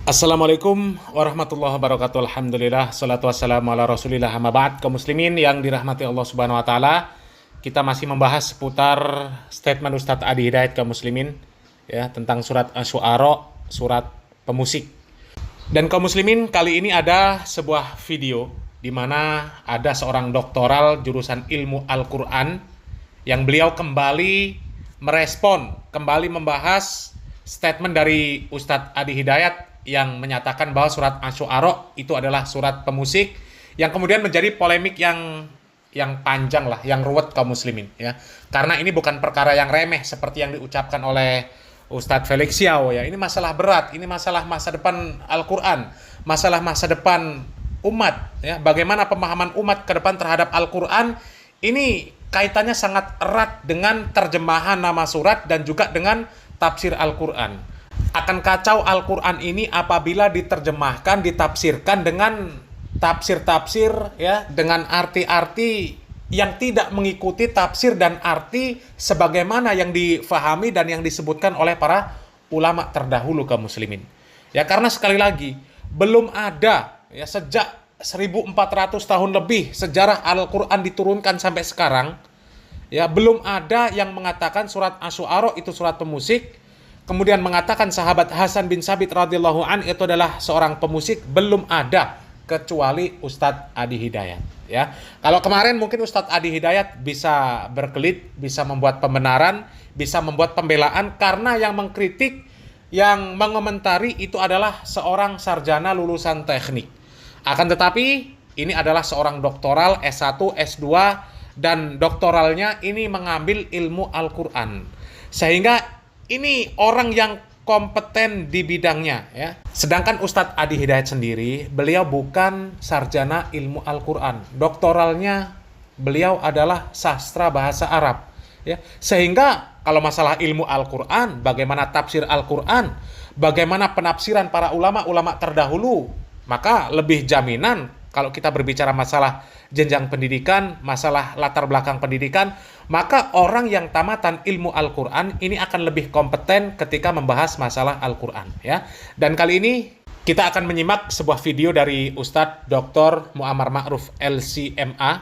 Assalamualaikum warahmatullahi wabarakatuh. Alhamdulillah, salatu wassalamu ala rasulillah, amma ba'd. Kaum muslimin yang dirahmati Allah subhanahu wa ta'ala, kita masih membahas seputar statement Ustadz Adi Hidayat kaum muslimin ya, tentang surat Asy-Syu'ara, surat pemusik. Dan kaum muslimin, kali ini ada sebuah video di mana ada seorang doktoral jurusan ilmu Al-Quran yang beliau kembali merespon, kembali membahas statement dari Ustadz Adi Hidayat yang menyatakan bahwa surat Asy-Syu'ara itu adalah surat pemusik, yang kemudian menjadi polemik yang panjang lah, yang ruwet kaum muslimin ya. Karena ini bukan perkara yang remeh seperti yang diucapkan oleh Ustadz Felix Xiao ya. Ini masalah berat, ini masalah masa depan Al-Quran, masalah masa depan umat ya. Bagaimana pemahaman umat ke depan terhadap Al-Quran, ini kaitannya sangat erat dengan terjemahan nama surat dan juga dengan tafsir Al-Quran. Akan kacau Al-Quran ini apabila diterjemahkan, ditafsirkan dengan tafsir-tafsir ya, dengan arti-arti yang tidak mengikuti tafsir dan arti sebagaimana yang difahami dan yang disebutkan oleh para ulama terdahulu kaum muslimin. Ya, karena sekali lagi belum ada ya, sejak 1400 tahun lebih sejarah Al-Quran diturunkan sampai sekarang ya, belum ada yang mengatakan surat Asy-Syu'ara itu surat pemusik. Kemudian mengatakan sahabat Hasan bin Sabit radhiyallahu an itu adalah seorang pemusik, belum ada kecuali Ustadz Adi Hidayat ya. Kalau kemarin mungkin Ustadz Adi Hidayat bisa berkelit, bisa membuat pembenaran, bisa membuat pembelaan karena yang mengkritik, yang mengomentari itu adalah seorang sarjana lulusan teknik. Akan tetapi ini adalah seorang doktoral S1, S2 dan doktoralnya ini mengambil ilmu Al-Quran. Sehingga ini orang yang kompeten di bidangnya ya. Sedangkan Ustadz Adi Hidayat sendiri, beliau bukan sarjana ilmu Al-Quran. Doktoralnya beliau adalah sastra bahasa Arab ya. Sehingga kalau masalah ilmu Al-Quran, bagaimana tafsir Al-Quran, bagaimana penafsiran para ulama-ulama terdahulu, maka lebih jaminan kalau kita berbicara masalah jenjang pendidikan, masalah latar belakang pendidikan, maka orang yang tamatan ilmu Al-Quran ini akan lebih kompeten ketika membahas masalah Al-Quran ya. Dan kali ini kita akan menyimak sebuah video dari Ustadz Dr. Muammar Ma'ruf LCMA.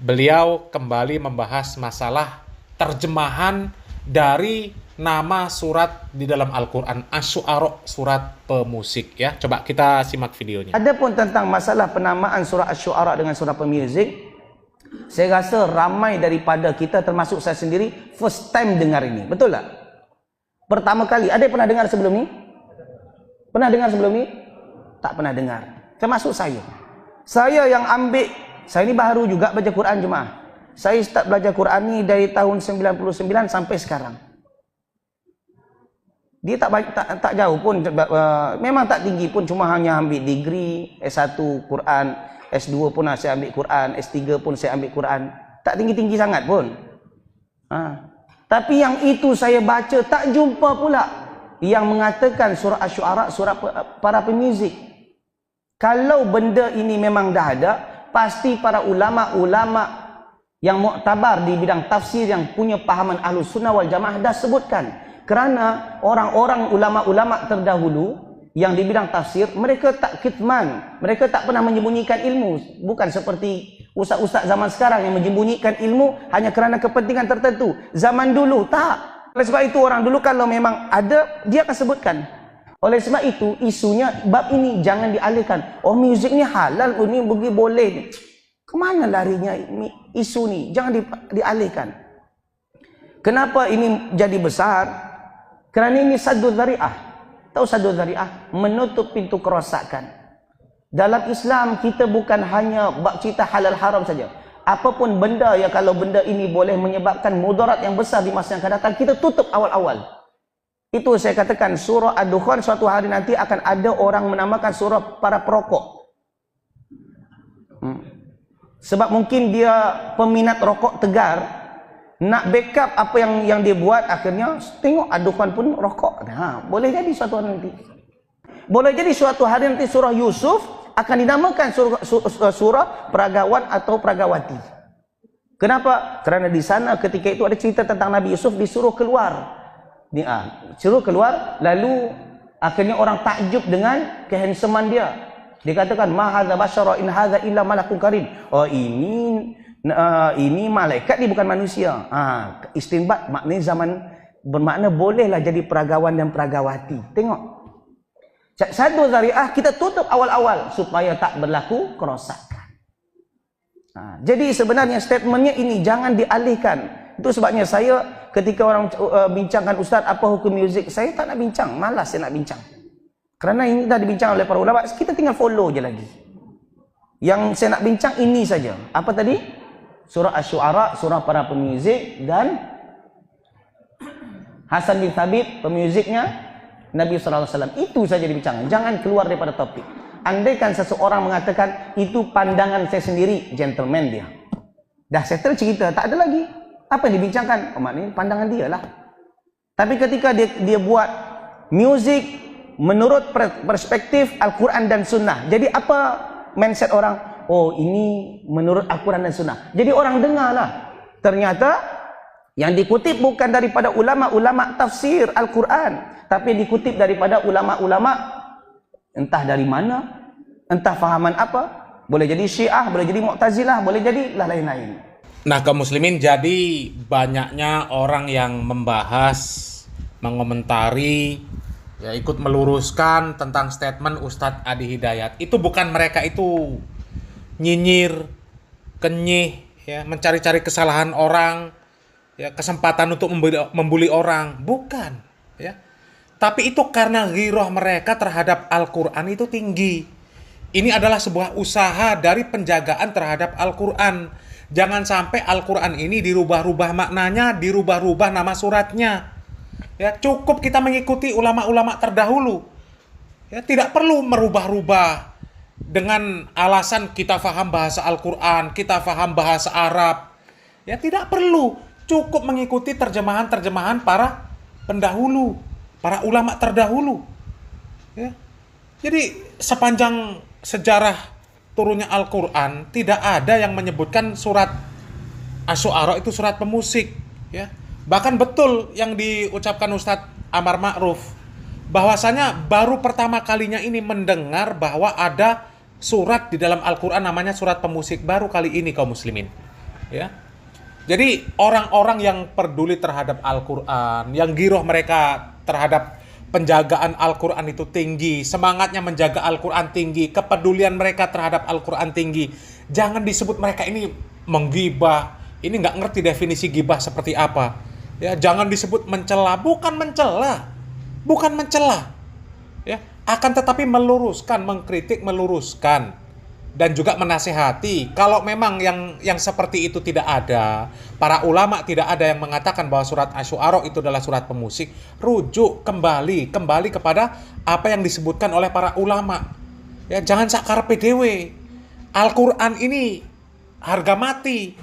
Beliau kembali membahas masalah terjemahan dari nama surat di dalam Al-Quran, Asy-Syu'ara, surat pemusik ya. Coba kita simak videonya. Adapun tentang masalah penamaan surah Asy-Syu'ara dengan surah pemusik, saya rasa ramai daripada kita termasuk saya sendiri first time dengar ini. Betul tak? Pertama kali. Ada yang pernah dengar sebelum ini? Pernah dengar sebelum ini? Tak pernah dengar. Termasuk saya. Saya yang ambil, saya ini baru juga baca Quran jemaah. Saya start belajar Quran ni dari tahun 99 sampai sekarang. Dia tak jauh pun, memang tak tinggi pun, cuma hanya ambil degree S1 Quran, S2 pun saya ambil Quran, S3 pun saya ambil Quran. Tak tinggi-tinggi sangat pun. Tapi yang itu saya baca tak jumpa pula yang mengatakan surah Asy-Syu'ara surah para pemuzik. Kalau benda ini memang dah ada, pasti para ulama-ulama yang muktabar di bidang tafsir yang punya pahaman Ahlus Sunnah wal Jamaah dah sebutkan. Kerana orang-orang ulama-ulama terdahulu yang di bidang tafsir, mereka tak kitman, mereka tak pernah menyembunyikan ilmu. Bukan seperti ustaz-ustaz zaman sekarang yang menyembunyikan ilmu hanya kerana kepentingan tertentu. Zaman dulu tak. Oleh sebab itu orang dulu kalau memang ada, dia akan sebutkan. Oleh sebab itu isunya bab ini jangan dialihkan. Oh, muzik ni halal, ini boleh. Kemana larinya isu ni? Jangan dialihkan. Kenapa ini jadi besar? Kerana ini saddu dzari'ah. Tahu saddu dzari'ah? Menutup pintu kerosakan. Dalam Islam kita bukan hanya bab cerita halal haram saja. Apapun benda yang kalau benda ini boleh menyebabkan mudarat yang besar di masa yang akan datang, kita tutup awal-awal. Itu saya katakan surah Ad-Dukhan suatu hari nanti akan ada orang menamakan surah para perokok. Sebab mungkin dia peminat rokok tegar, nak backup apa yang dia buat, akhirnya tengok Ad-Dukhan pun rokok. Boleh jadi suatu hari nanti. Boleh jadi suatu hari nanti surah Yusuf akan dinamakan surah peragawan atau peragawati. Kenapa? Kerana di sana ketika itu ada cerita tentang Nabi Yusuf disuruh keluar. Suruh keluar, lalu Akhirnya orang takjub dengan kehandsoman dia. Dia katakan, ma hadza basyara in hadza illa malakun karim. Oh, ini malaikat, ni bukan manusia. Istinbat maknanya zaman bermakna bolehlah jadi peragawan dan peragawati. Tengok. Satu zariah kita tutup awal-awal supaya tak berlaku kerosakan. Jadi sebenarnya statementnya ini jangan dialihkan. Itu sebabnya saya ketika orang bincangkan, Ustaz apa hukum muzik, saya tak nak bincang, malas saya nak bincang. Kerana ini dah dibincang oleh para ulama, kita tinggal follow je lagi. Yang saya nak bincang ini saja. Apa tadi? Surah Asy-Syu'ara, surah para pemuzik, dan Hasan bin Thabit pemuziknya Nabi sallallahu alaihi wasallam. Itu saja dibincangkan. Jangan keluar daripada topik. Andaikan seseorang mengatakan itu pandangan saya sendiri, gentleman dia. Dah settle cerita, tak ada lagi. Apa yang dibincangkan? Maknanya pandangan dia lah. Tapi ketika dia buat muzik menurut perspektif Al-Quran dan Sunnah. Jadi apa mindset orang? Oh, ini menurut Al-Quran dan Sunnah. Jadi orang dengarlah. Ternyata yang dikutip bukan daripada ulama-ulama tafsir Al-Quran, tapi dikutip daripada ulama-ulama entah dari mana, entah fahaman apa. Boleh jadi Syiah, boleh jadi Mu'tazilah, boleh jadi lain-lain. Nah, kaum muslimin, jadi banyaknya orang yang membahas, mengomentari, ya ikut meluruskan tentang statement Ustadz Adi Hidayat. Itu bukan mereka itu nyinyir, kenyih, ya, mencari-cari kesalahan orang, ya, kesempatan untuk membuli orang, bukan, ya. Tapi itu karena ghirah mereka terhadap Al-Quran itu tinggi. Ini adalah sebuah usaha dari penjagaan terhadap Al-Quran. Jangan sampai Al-Quran ini dirubah-rubah maknanya, dirubah-rubah nama suratnya. Ya, cukup kita mengikuti ulama-ulama terdahulu. Ya, tidak perlu merubah-rubah dengan alasan kita faham bahasa Al-Quran, kita faham bahasa Arab. Ya, tidak perlu. Cukup mengikuti terjemahan-terjemahan para pendahulu, para ulama terdahulu. Ya. Jadi sepanjang sejarah turunnya Al-Quran tidak ada yang menyebutkan surat Asy-Syu'ara itu surat pemusik. Ya. Bahkan betul yang diucapkan Ustadz Amar Ma'ruf, bahwasanya baru pertama kalinya ini mendengar bahwa ada surat di dalam Al-Quran namanya surat pemusik, baru kali ini kaum muslimin. Ya. Jadi orang-orang yang peduli terhadap Al-Quran, yang giroh mereka terhadap penjagaan Al-Quran itu tinggi, semangatnya menjaga Al-Quran tinggi, kepedulian mereka terhadap Al-Quran tinggi. Jangan disebut mereka ini menggibah, ini nggak ngerti definisi gibah seperti apa. Ya, jangan disebut mencela, bukan mencela, bukan mencela. Ya, akan tetapi meluruskan, mengkritik, meluruskan. Dan juga menasihati, kalau memang yang seperti itu tidak ada, para ulama tidak ada yang mengatakan bahwa surat Asy-Syu'ara itu adalah surat pemusik, rujuk kembali kepada apa yang disebutkan oleh para ulama. Ya, jangan sakarpe dewe. Al-Quran ini harga mati.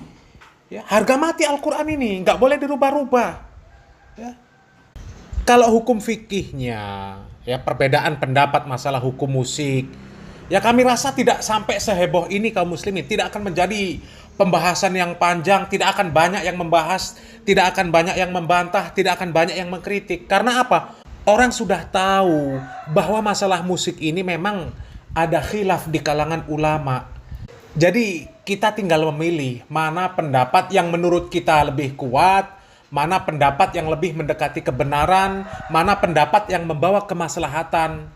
Ya, harga mati Al-Quran ini, nggak boleh dirubah-rubah. Ya. Kalau hukum fikihnya, ya perbedaan pendapat masalah hukum musik, ya kami rasa tidak sampai seheboh ini kaum muslimin. Tidak akan menjadi pembahasan yang panjang, tidak akan banyak yang membahas, tidak akan banyak yang membantah, tidak akan banyak yang mengkritik. Karena apa? Orang sudah tahu bahwa masalah musik ini memang ada khilaf di kalangan ulama. Jadi kita tinggal memilih mana pendapat yang menurut kita lebih kuat, mana pendapat yang lebih mendekati kebenaran, mana pendapat yang membawa kemaslahatan.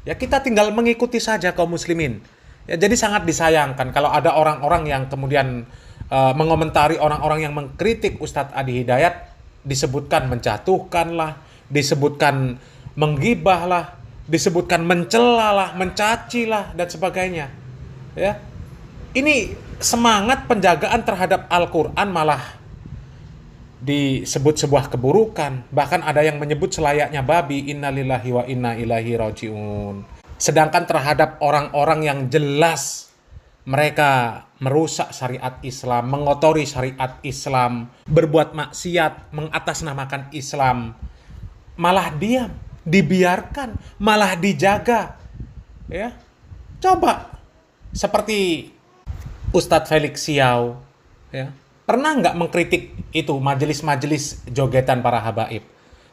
Ya, kita tinggal mengikuti saja kaum muslimin. Ya, jadi sangat disayangkan kalau ada orang-orang yang kemudian mengomentari orang-orang yang mengkritik Ustadz Adi Hidayat, disebutkan menjatuhkan lah, disebutkan menggibah lah, disebutkan mencela lah, mencaci lah, dan sebagainya. Ya, ini semangat penjagaan terhadap Al-Quran malah disebut sebuah keburukan. Bahkan ada yang menyebut selayaknya babi, innalillahi wa inna ilaihi rajiun. Sedangkan terhadap orang-orang yang jelas mereka merusak syariat Islam, mengotori syariat Islam, berbuat maksiat, mengatasnamakan Islam, malah diam, dibiarkan, malah dijaga. Ya, coba seperti Ustadz Felix Siau, ya, pernah nggak mengkritik itu majelis-majelis jogetan para habaib?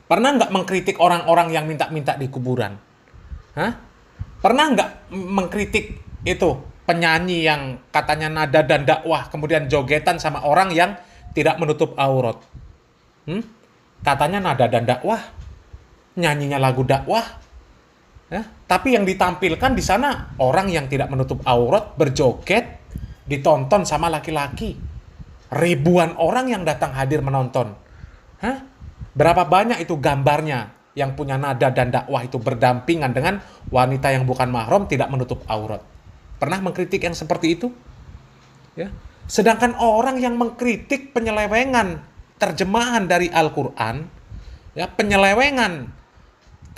Pernah nggak mengkritik orang-orang yang minta-minta di kuburan? Hah? Pernah nggak mengkritik itu penyanyi yang katanya nada dan dakwah kemudian jogetan sama orang yang tidak menutup aurat? Hmm? Katanya nada dan dakwah, nyanyinya lagu dakwah, ya? Tapi yang ditampilkan di sana orang yang tidak menutup aurat berjoget ditonton sama laki-laki. Ribuan orang yang datang hadir menonton. Hah? Berapa banyak itu gambarnya yang punya nada dan dakwah itu berdampingan dengan wanita yang bukan mahram tidak menutup aurat. Pernah mengkritik yang seperti itu? Ya. Sedangkan orang yang mengkritik penyelewengan terjemahan dari Al-Quran, ya, penyelewengan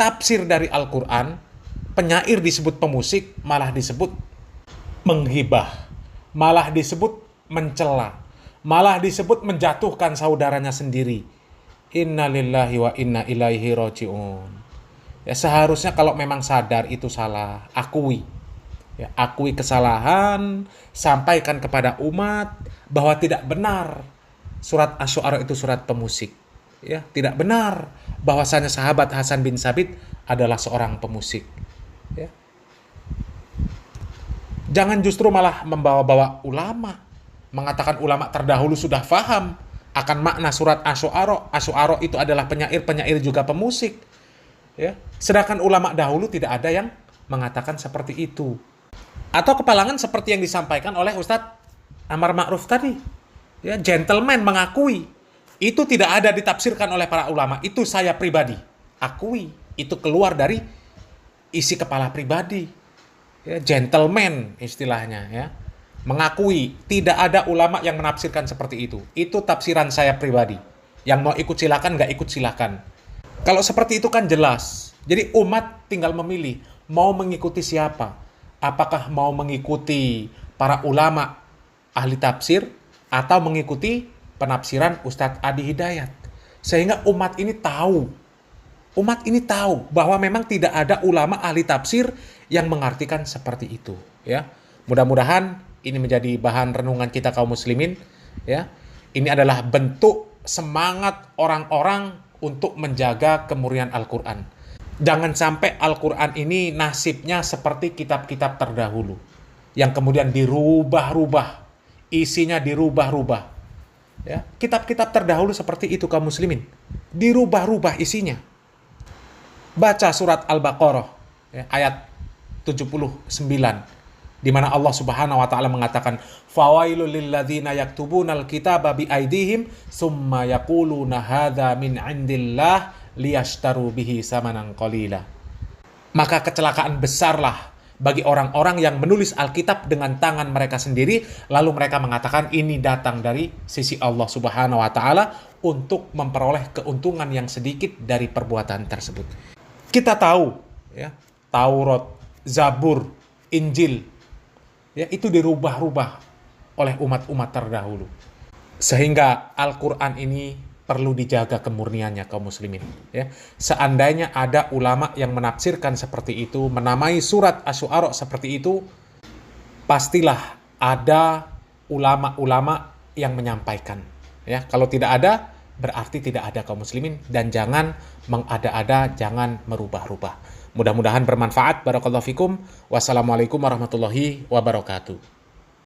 tafsir dari Al-Quran, penyair disebut pemusik, malah disebut menghibah, malah disebut mencela, malah disebut menjatuhkan saudaranya sendiri. Inna lillahi wa inna ilaihi roji'un. Ya, seharusnya kalau memang sadar itu salah, akui. Ya, akui kesalahan, sampaikan kepada umat bahwa tidak benar surat Asy-Syu'ara itu surat pemusik. Ya, tidak benar bahwasanya sahabat Hasan bin Sabit adalah seorang pemusik. Ya. Jangan justru malah membawa-bawa ulama, mengatakan ulama terdahulu sudah faham akan makna surat Asy-Syu'ara. Asy-Syu'ara itu adalah penyair juga pemusik. Ya. Sedangkan ulama dahulu tidak ada yang mengatakan seperti itu. Atau kepalangan seperti yang disampaikan oleh Ustadz Amar Ma'ruf tadi. Ya, gentleman mengakui. Itu tidak ada ditafsirkan oleh para ulama. Itu saya pribadi. Akui. Itu keluar dari isi kepala pribadi. Ya, gentleman istilahnya. Ya. Mengakui tidak ada ulama yang menafsirkan seperti itu. Itu tafsiran saya pribadi. Yang mau ikut silakan, nggak ikut silakan. Kalau seperti itu kan jelas. Jadi umat tinggal memilih mau mengikuti siapa. Apakah mau mengikuti para ulama ahli tafsir atau mengikuti penafsiran Ustadz Adi Hidayat. Sehingga umat ini tahu bahwa memang tidak ada ulama ahli tafsir yang mengartikan seperti itu. Ya, mudah-mudahan ini menjadi bahan renungan kita kaum muslimin. Ya, ini adalah bentuk semangat orang-orang untuk menjaga kemurnian Al-Quran. Jangan sampai Al-Quran ini nasibnya seperti kitab-kitab terdahulu yang kemudian dirubah-rubah, isinya dirubah-rubah. Ya, kitab-kitab terdahulu seperti itu kaum muslimin, dirubah-rubah isinya. Baca surat Al-Baqarah, ya, ayat 79, di mana Allah Subhanahu wa taala mengatakan, "Fawailul lilladzina yaktubunal kitaba biaidihim summa yaquluna hadza min 'indillah liyashtaru bihi samanan qalila." Maka kecelakaan besarlah bagi orang-orang yang menulis Alkitab dengan tangan mereka sendiri, lalu mereka mengatakan ini datang dari sisi Allah Subhanahu wa taala untuk memperoleh keuntungan yang sedikit dari perbuatan tersebut. Kita tahu, ya, Taurat, Zabur, Injil, ya, itu dirubah-rubah oleh umat-umat terdahulu. Sehingga Al-Quran ini perlu dijaga kemurniannya kaum muslimin. Ya. Seandainya ada ulama yang menafsirkan seperti itu, menamai surat Asy-Syu'ara seperti itu, pastilah ada ulama-ulama yang menyampaikan. Ya, kalau tidak ada, berarti tidak ada kaum muslimin, dan jangan mengada-ada, jangan merubah-rubah. Mudah-mudahan bermanfaat. Barakallahu fikum. Wassalamualaikum warahmatullahi wabarakatuh.